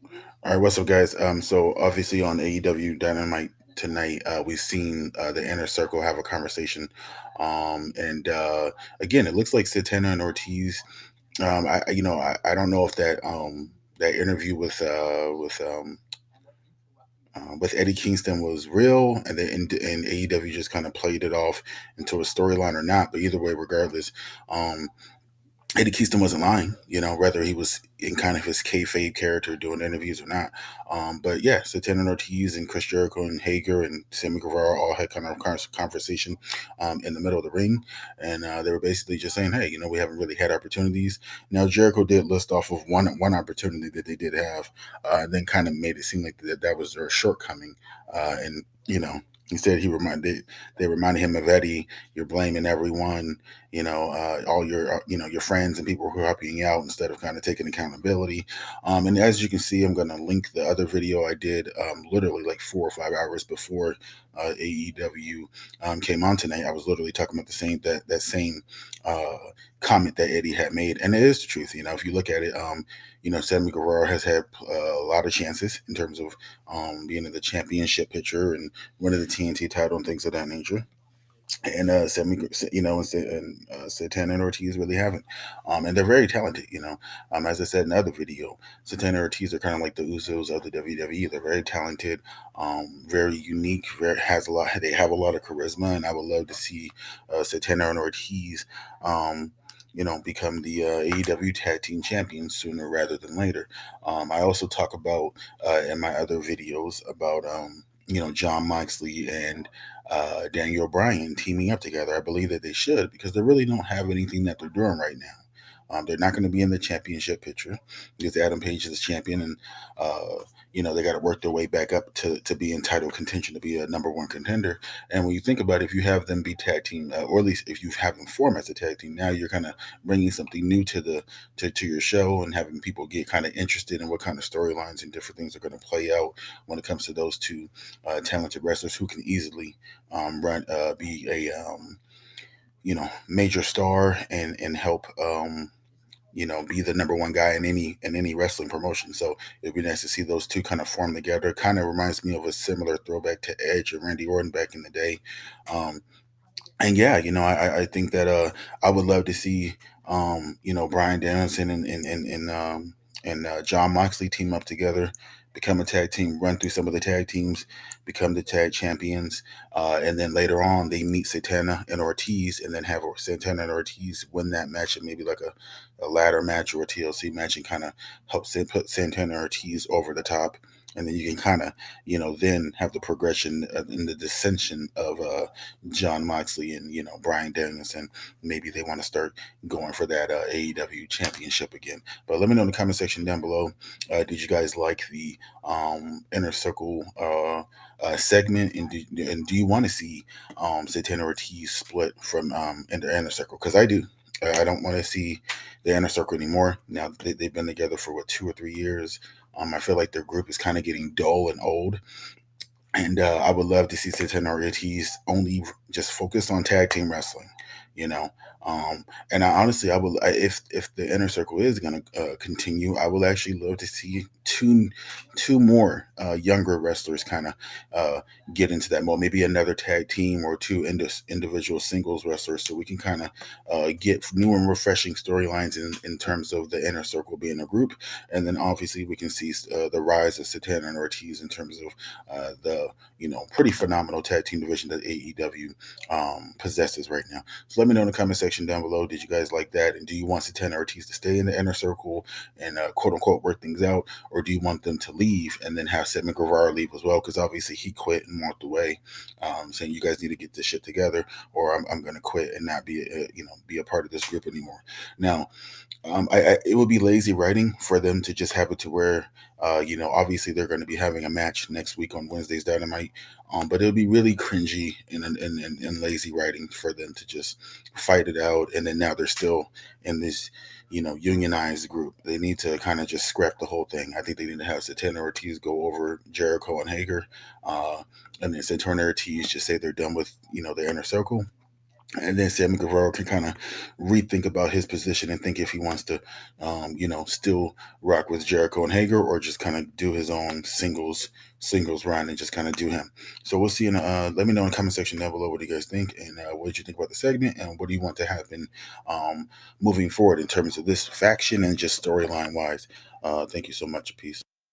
All right, what's up, guys? So obviously on AEW Dynamite tonight, we've seen the Inner Circle have a conversation, and again, it looks like Santana and Ortiz. I don't know if that interview with Eddie Kingston was real, and AEW just kind of played it off into a storyline or not. But either way, regardless, um, Eddie Kingston wasn't lying, whether he was in kind of his kayfabe character doing interviews or not. But yeah, Santana Ortiz and Chris Jericho and Hager and Sammy Guevara all had kind of a conversation in the middle of the ring. And they were basically just saying, hey, we haven't really had opportunities. Now, Jericho did list off of one opportunity that they did have, and then kind of made it seem like that was their shortcoming. And, instead they reminded him of Eddie, you're blaming everyone, all your friends and people who are helping you out instead of kind of taking accountability. And as you can see, I'm going to link the other video I did literally like 4 or 5 hours before AEW came on tonight. I was literally talking about the same that same uh, comment that Eddie had made, and it is the truth. If you look at it, Sammy Guevara has had a lot of chances in terms of being in the championship picture and winning the TNT title and things of that nature, and Santana and Ortiz really haven't, and they're very talented. As I said in the other video, Santana and Ortiz are kind of like the Usos of the WWE. They're very talented, very unique. They have a lot of charisma, and I would love to see Santana and Ortiz. Become the AEW Tag Team Champions sooner rather than later. I also talk about in my other videos about Jon Moxley and Daniel Bryan teaming up together. I believe that they should because they really don't have anything that they're doing right now. They're not going to be in the championship picture because Adam Page is champion, and they got to work their way back up to be in title contention to be a number one contender. And when you think about it, if you have them be tag team, or at least if you have them form as a tag team, now you're kind of bringing something new to your show and having people get kind of interested in what kind of storylines and different things are going to play out when it comes to those two talented wrestlers who can easily be a major star and help be the number one guy in any wrestling promotion. So it'd be nice to see those two kind of form together. Kind of reminds me of a similar throwback to Edge and Randy Orton back in the day. Um, and yeah, I think that I would love to see Brian Danielson and John Moxley team up together, become a tag team, run through some of the tag teams, become the tag champions, and then later on they meet Santana and Ortiz, and then have Santana and Ortiz win that match, and maybe like a ladder match or a TLC match, and kind of help put Santana and Ortiz over the top. And then you can kind of, then have the progression in the dissension of John Moxley and Brian Danielson. Maybe they want to start going for that AEW championship again. But let me know in the comment section down below. Did you guys like the Inner Circle segment, and do you want to see Santana Ortiz split from in the Inner Circle? Because I do. I don't want to see the Inner Circle anymore. Now they've been together for what, 2 or 3 years. I feel like their group is kind of getting dull and old, and I would love to see Santana Ortiz only just focus on tag team wrestling, you know. And if the Inner Circle is going to continue, I will actually love to see two more younger wrestlers kind of uh, get into that mode. Maybe another tag team or two individual singles wrestlers, so we can kind of get new and refreshing storylines in terms of the Inner Circle being a group, and then obviously we can see the rise of Santana and Ortiz in terms of the pretty phenomenal tag team division that AEW possesses right now. So let me know in the comment section down below. Did you guys like that? And do you want Santana Ortiz to stay in the Inner Circle and quote unquote work things out, or do you want them to leave and then have Sammy Guevara leave as well? Because obviously he quit and walked away, saying you guys need to get this shit together, or I'm going to quit and not be a part of this group anymore. Now, it would be lazy writing for them to just have it to where, obviously they're going to be having a match next week on Wednesday's Dynamite, but it would be really cringy and lazy writing for them to just fight it out, and then now they're still in this, unionized group. They need to kind of just scrap the whole thing. I think they need to have Santana Ortiz go over Jericho and Hager, and then Santana Ortiz just say they're done with, the Inner Circle, And then Sammy Guevara can kind of rethink about his position and think if he wants to, still rock with Jericho and Hager, or just kind of do his own singles run and just kind of do him. So we'll see. Let me know in the comment section down below what you guys think, and what did you think about the segment, and what do you want to happen moving forward in terms of this faction and just storyline wise. Thank you so much. Peace.